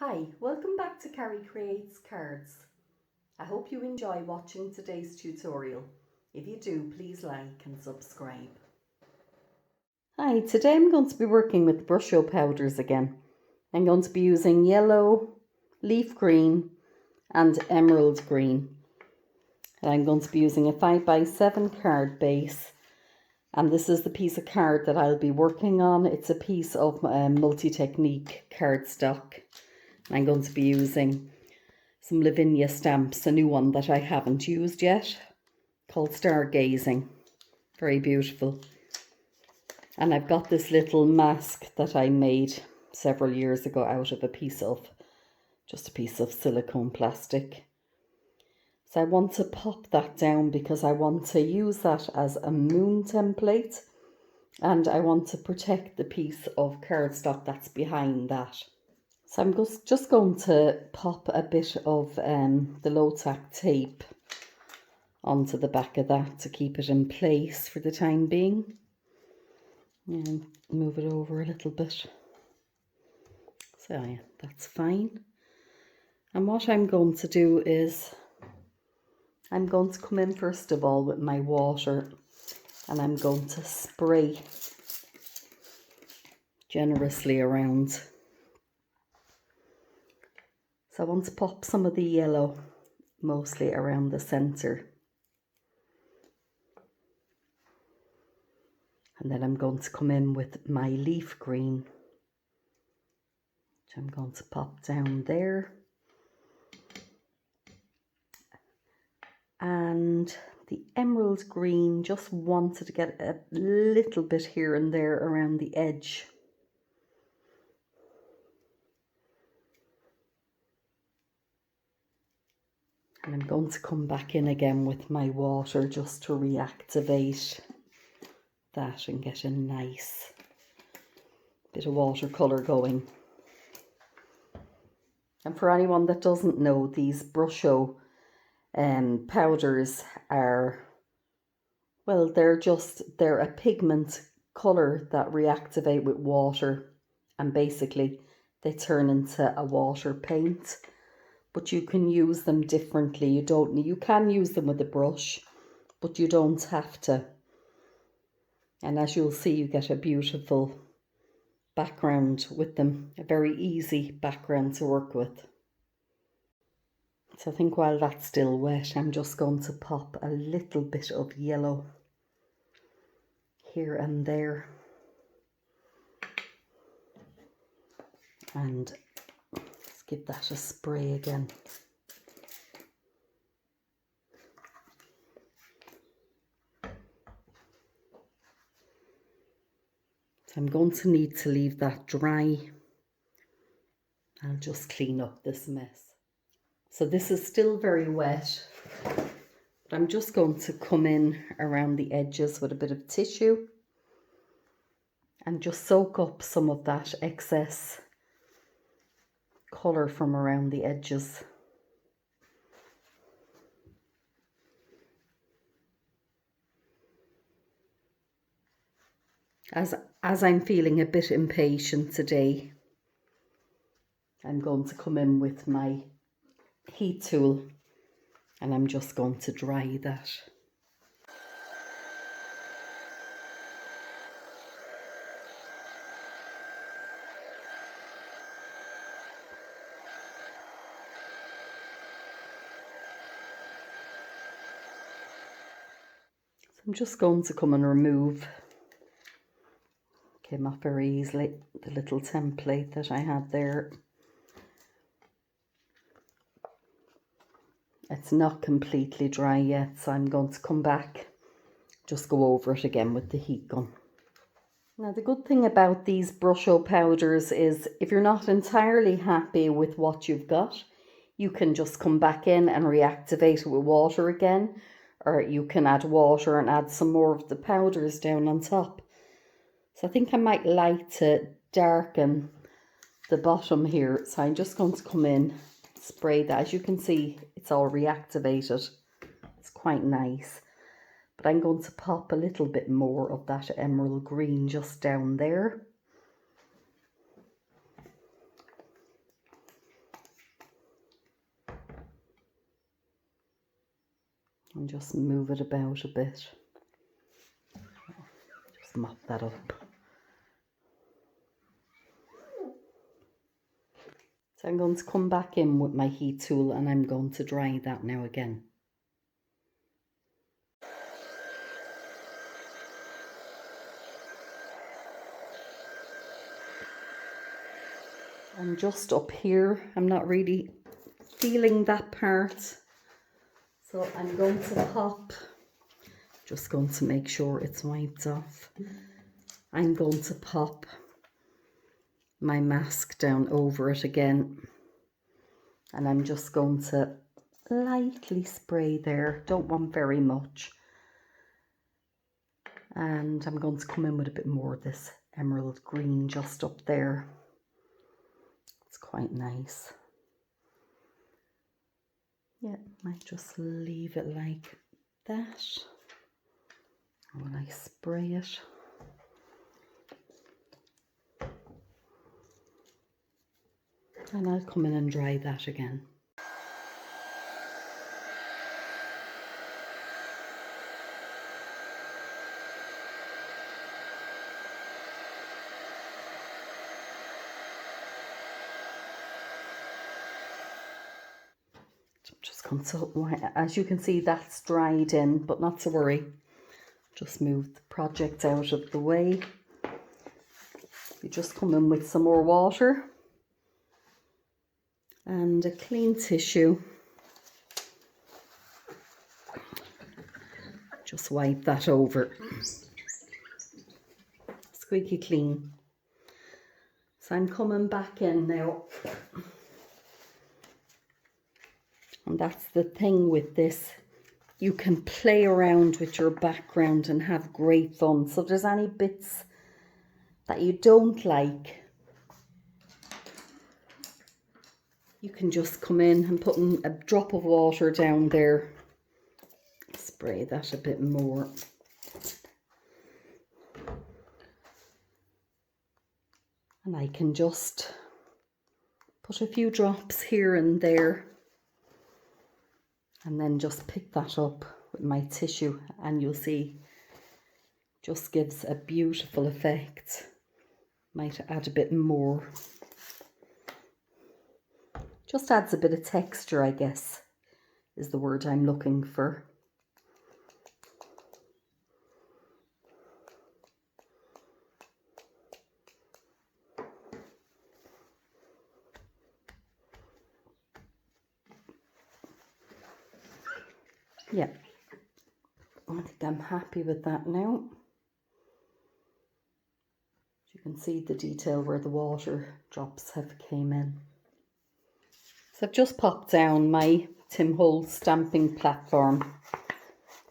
Hi, welcome back to Carrie Creates Cards. I hope you enjoy watching today's tutorial. If you do, please like and subscribe. Hi, today I'm going to be working with Brusho powders again. I'm going to be using yellow, leaf green and emerald green. And I'm going to be using a 5x7 card base. And this is the piece of card that I'll be working on. It's a piece of multi-technique cardstock. I'm going to be using some Lavinia Stamps, a new one that I haven't used yet, called Stargazing. Very beautiful. And I've got this little mask that I made several years ago out of just a piece of silicone plastic. So I want to pop that down because I want to use that as a moon template, and I want to protect the piece of cardstock that's behind that. So I'm just going to pop a bit of the low-tack tape onto the back of that to keep it in place for the time being. And move it over a little bit. So yeah, that's fine. And what I'm going to do is I'm going to come in first of all with my water, and I'm going to spray generously around. So I want to pop some of the yellow mostly around the center. And then I'm going to come in with my leaf green, which I'm going to pop down there. And the emerald green, just wanted to get a little bit here and there around the edge. And I'm going to come back in again with my water just to reactivate that and get a nice bit of watercolour going. And for anyone that doesn't know, these Brusho powders are, well, they're a pigment colour that reactivate with water, and basically they turn into a water paint. But you can use them differently. You can use them with a brush, but you don't have to. And as you'll see, you get a beautiful background with them, a very easy background to work with. So I think while that's still wet, I'm just going to pop a little bit of yellow here and there. And let's give that a spray again. So I'm going to need to leave that dry. I'll just clean up this mess. So this is still very wet, but I'm just going to come in around the edges with a bit of tissue and just soak up some of that excess colour from around the edges. As I'm feeling a bit impatient today, I'm going to come in with my heat tool and I'm just going to dry that. So I'm just going to come and remove, came off very easily, the little template that I had there. It's not completely dry yet, so I'm going to come back, just go over it again with the heat gun. Now the good thing about these Brusho powders is if you're not entirely happy with what you've got, you can just come back in and reactivate it with water again, or you can add water and add some more of the powders down on top. So I think I might like to darken the bottom here, so I'm just going to come in, spray that. As you can see, it's all reactivated. It's quite nice. But I'm going to pop a little bit more of that emerald green just down there. and just move it about a bit. Just mop that up. So I'm going to come back in with my heat tool and I'm going to dry that now again. And just up here, I'm not really feeling that part. So I'm going to pop, just going to make sure it's wiped off. I'm going to pop my mask down over it again. And I'm just going to lightly spray there. Don't want very much. And I'm going to come in with a bit more of this emerald green just up there. It's quite nice. Yeah, might just leave it like that when I spray it. And I'll come in and dry that again. Just going to, as you can see, that's dried in, but not to worry. Just move the project out of the way. You just come in with some more water and a clean tissue. Just wipe that over. Squeaky clean. So I'm coming back in now. And that's the thing with this. You can play around with your background and have great fun. So if there's any bits that you don't like, you can just come in and put a drop of water down there. Spray that a bit more. And I can just put a few drops here and there. And then just pick that up with my tissue and you'll see, just gives a beautiful effect. Might add a bit more. Just adds a bit of texture, I guess, is the word I'm looking for. Yeah, I think I'm happy with that now. You can see the detail where the water drops have came in. So I've just popped down my Tim Holtz stamping platform.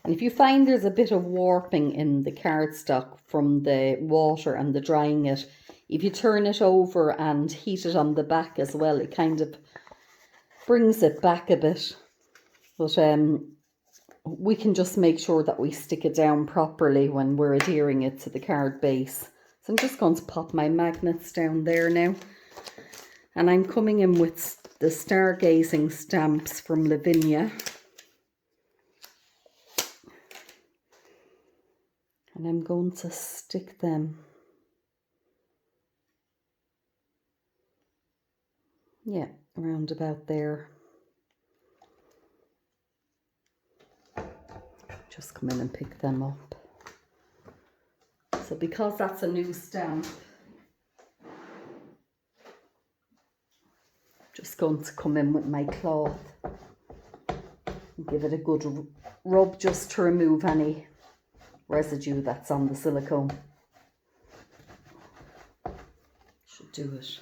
And if you find there's a bit of warping in the cardstock from the water and the drying it, if you turn it over and heat it on the back as well, it kind of brings it back a bit. But we can just make sure that we stick it down properly when we're adhering it to the card base. So I'm just going to pop my magnets down there now. And I'm coming in with the Stargazing stamps from Lavinia. And I'm going to stick them, yeah, around about there. Just come in and pick them up. So because that's a new stamp, just going to come in with my cloth and give it a good rub just to remove any residue that's on the silicone. Should do it.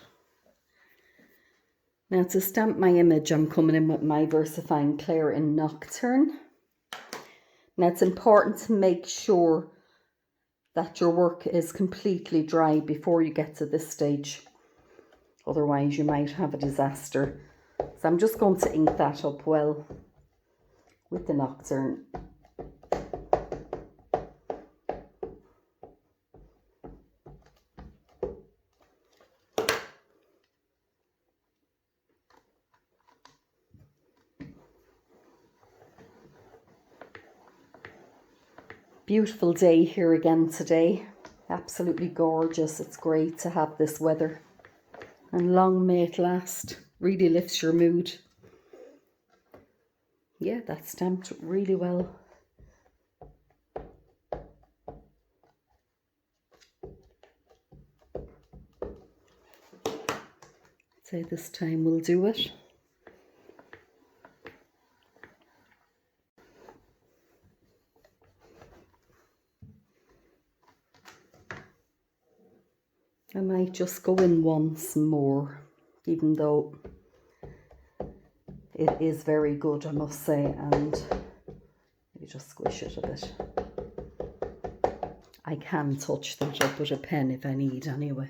Now to stamp my image, I'm coming in with my Versafine Clair in Nochturn. Now it's important to make sure that your work is completely dry before you get to this stage. Otherwise you might have a disaster. So I'm just going to ink that up well with the Nochturn. Beautiful day here again today. Absolutely gorgeous. It's great to have this weather. And long may it last. Really lifts your mood. Yeah, that's stamped really well. I'd say this time we'll do it. I might just go in once more, even though it is very good, I must say, and maybe just squish it a bit. I can touch that up with a pen if I need anyway.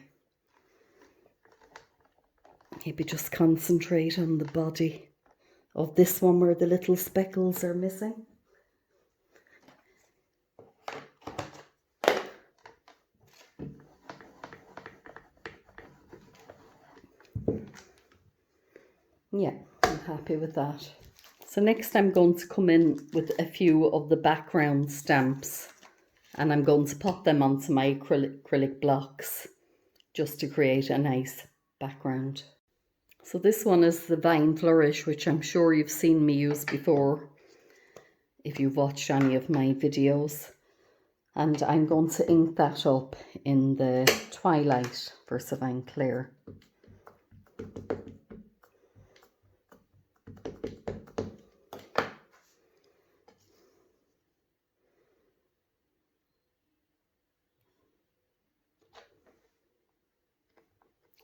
Maybe just concentrate on the body of this one where the little speckles are missing. Yeah, I'm happy with that. So next I'm going to come in with a few of the background stamps and I'm going to pop them onto my acrylic blocks just to create a nice background. So this one is the Vine Flourish, which I'm sure you've seen me use before if you've watched any of my videos. And I'm going to ink that up in the Twilight Versafine Clair.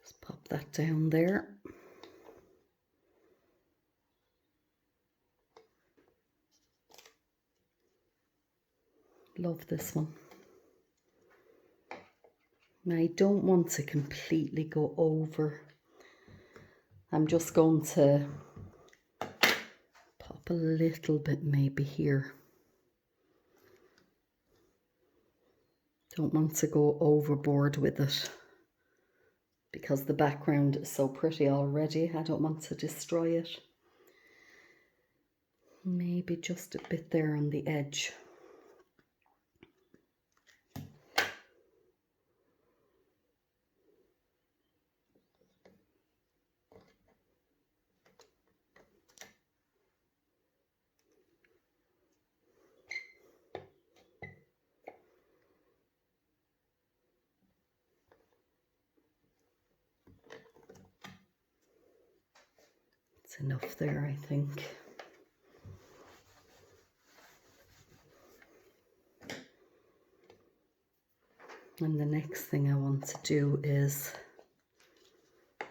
Just pop that down there. Love this one. Now I don't want to completely go over. I'm just going to pop a little bit maybe here. Don't want to go overboard with it because the background is so pretty already. I don't want to destroy it. Maybe just a bit there on the edge. It's enough there, I think. And the next thing I want to do is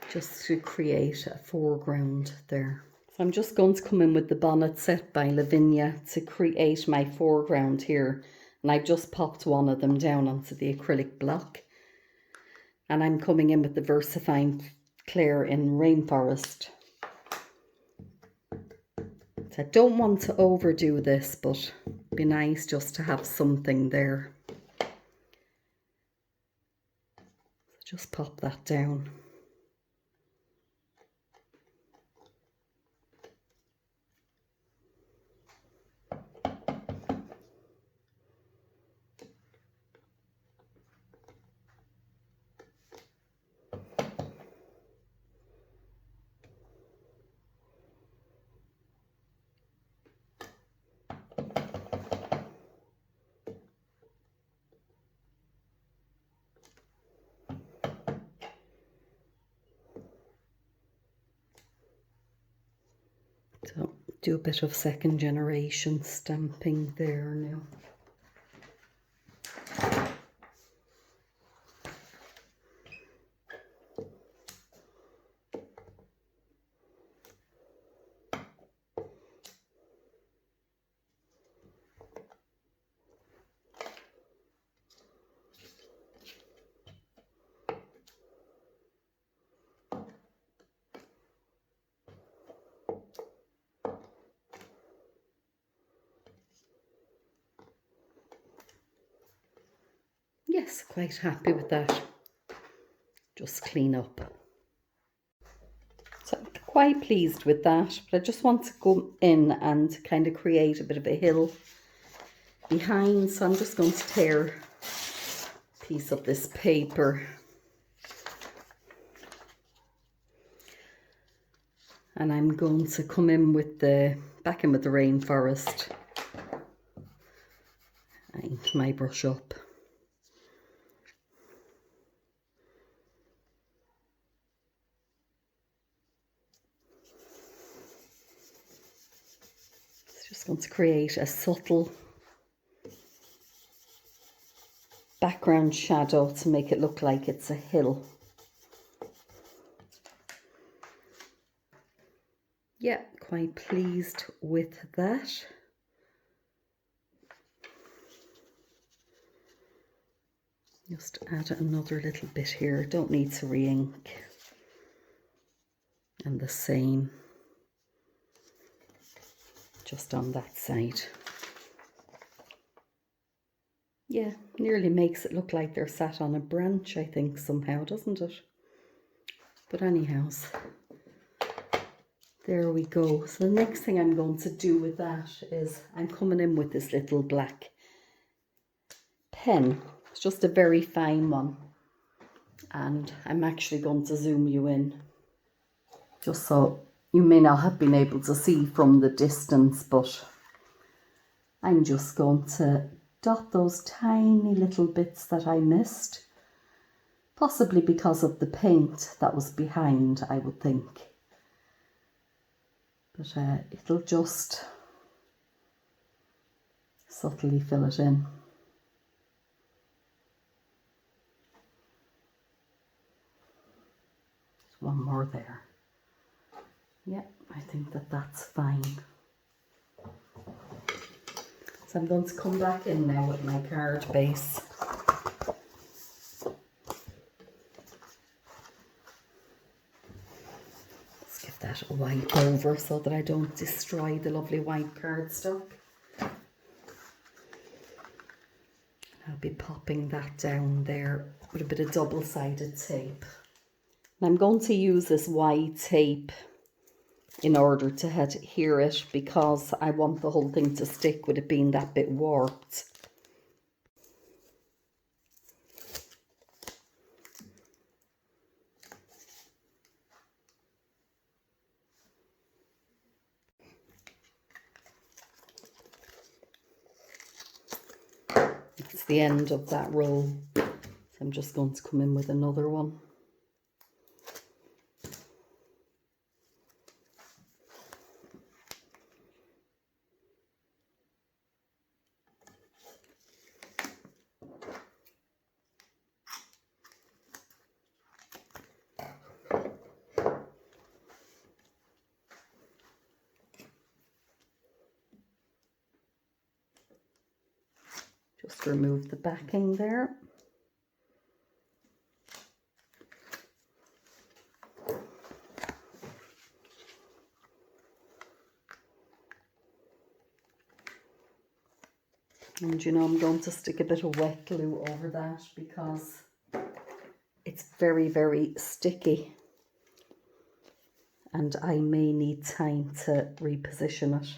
just to create a foreground there. So I'm just going to come in with the bonnet set by Lavinia to create my foreground here. And I just popped one of them down onto the acrylic block. And I'm coming in with the Versafine Clair in Rainforest. So I don't want to overdo this, but it'd be nice just to have something there. So just pop that down. So do a bit of second generation stamping there now. Yes, quite happy with that. Just clean up. So I'm quite pleased with that, but I just want to go in and kind of create a bit of a hill behind, so I'm just going to tear a piece of this paper. And I'm going to come in with back in with the Rainforest and my brush up. It's just going to create a subtle background shadow to make it look like it's a hill. Yeah, quite pleased with that. Just add another little bit here, don't need to re-ink. And the same just on that side. Yeah, nearly makes it look like they're sat on a branch, I think, somehow, doesn't it? But anyhows, there we go. So the next thing I'm going to do with that is I'm coming in with this little black pen. It's just a very fine one. And I'm actually going to zoom you in, just so you may not have been able to see from the distance, but I'm just going to dot those tiny little bits that I missed, possibly because of the paint that was behind, I would think. But it'll just subtly fill it in. There's one more there. Yeah, I think that's fine. So I'm going to come back in now with my card base. Let's give that a wipe over so that I don't destroy the lovely white cardstock. I'll be popping that down there with a bit of double-sided tape. And I'm going to use this wide tape in order to adhere it, because I want the whole thing to stick with it being that bit warped. It's the end of that roll, so I'm just going to come in with another one. Just remove the backing there. And you know, I'm going to stick a bit of wet glue over that because it's very, very sticky. And I may need time to reposition it.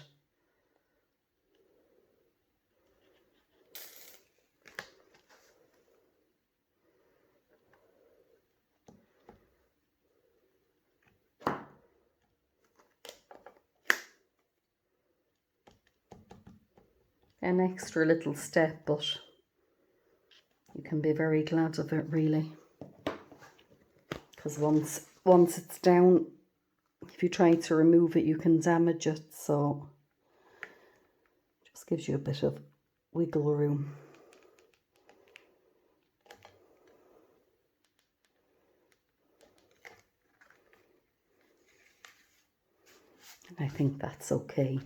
An extra little step, but you can be very glad of it, really, because once it's down, if you try to remove it, you can damage it. So just gives you a bit of wiggle room. And I think that's okay.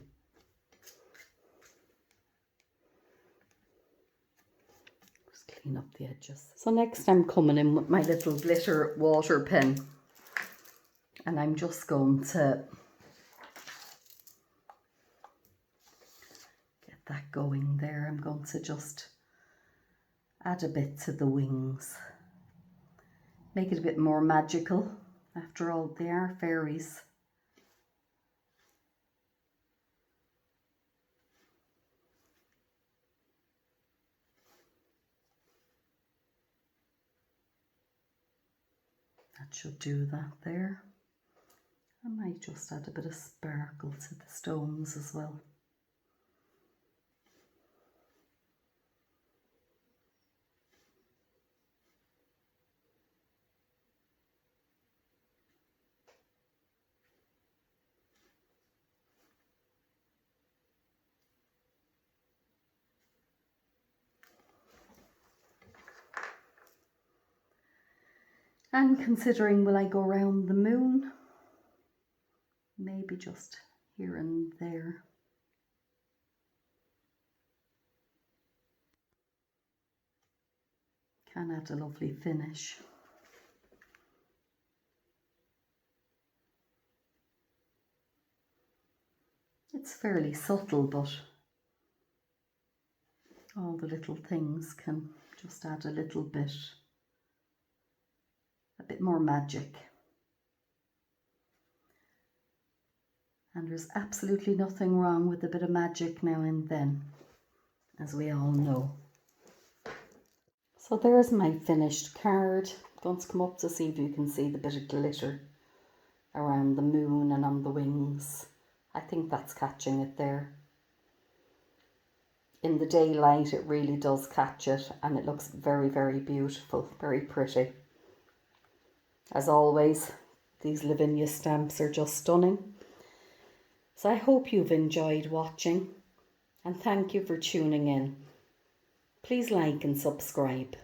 Clean up the edges. So next I'm coming in with my little glitter water pen, and I'm just going to get that going there. I'm going to just add a bit to the wings, make it a bit more magical. After all, they are fairies. should do that there. I might just add a bit of sparkle to the stones as well. And considering will I go around the moon? Maybe just here and there. Can add a lovely finish. It's fairly subtle, but all the little things can just add a little bit, a bit more magic. And there's absolutely nothing wrong with a bit of magic now and then, as we all know. So there's my finished card. I'm going to come up to see if you can see the bit of glitter around the moon and on the wings. I think that's catching it there. In the daylight it really does catch it, and it looks very, very beautiful, very pretty. As always, these Lavinia stamps are just stunning. So I hope you've enjoyed watching, and thank you for tuning in. Please like and subscribe.